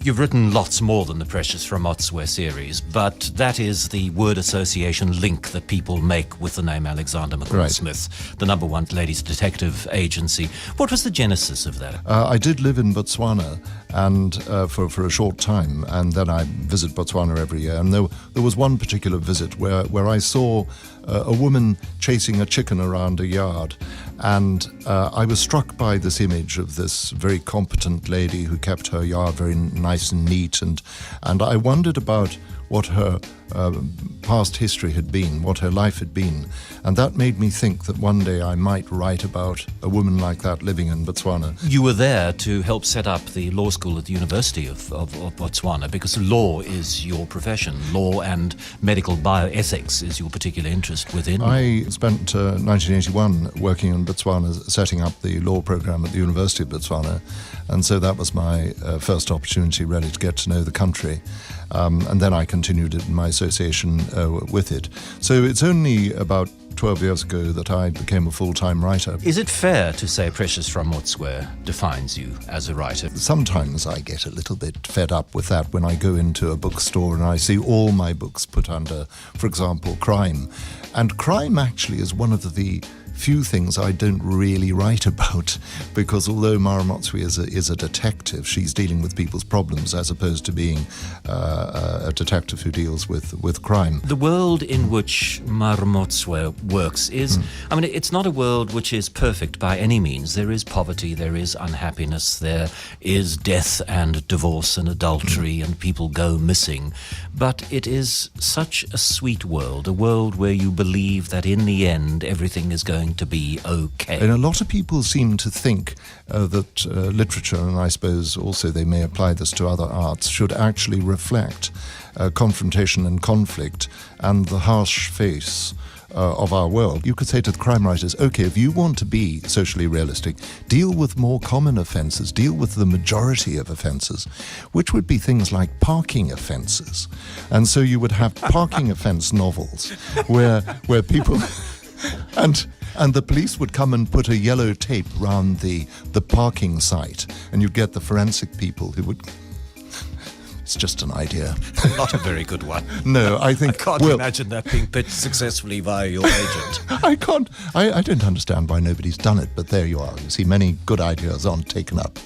You've written lots more than the Precious from Motswe series, but that is the word association link that people make with the name Alexander McCall Smith, the number one ladies detective agency. What was the genesis of that? I did live in Botswana and for a short time, and then I visit Botswana every year. And there was one particular visit where I saw a woman chasing a chicken around a yard. And I was struck by this image of this very competent lady who kept her yard very nice and neat. And I wondered about what her past history had been, what her life had been. And that made me think that one day I might write about a woman like that living in Botswana. You were there to help set up the law school at the University of Botswana, because law is your profession. Law and medical bioethics is your particular interest within. I spent 1981 working in Botswana, setting up the law program at the University of Botswana. And so that was my first opportunity really to get to know the country. And then I continued it in my association with it. So it's only about 12 years ago that I became a full-time writer. Is it fair to say Precious from Motswe defines you as a writer? Sometimes I get a little bit fed up with that when I go into a bookstore and I see all my books put under, for example, crime. And crime actually is one of the few things I don't really write about, because although Mara Motswe is a detective, she's dealing with people's problems as opposed to being a detective who deals with crime. The world in which Mara Motswe works is, I mean, it's not a world which is perfect by any means. There is poverty, there is unhappiness, there is death and divorce and adultery and people go missing. But it is such a sweet world, a world where you believe that in the end everything is going to be okay. And a lot of people seem to think that literature, and I suppose also they may apply this to other arts, should actually reflect confrontation and conflict and the harsh face of our world. You could say to the crime writers, okay, if you want to be socially realistic, deal with more common offences, deal with the majority of offences, which would be things like parking offences. And so you would have parking offence novels where people and the police would come and put a yellow tape round the parking site, and you'd get the forensic people who would... It's just an idea. Not a very good one. No, I think... I can't imagine that being pitched successfully via your agent. I can't. I don't understand why nobody's done it, but there you are. You see, many good ideas aren't taken up.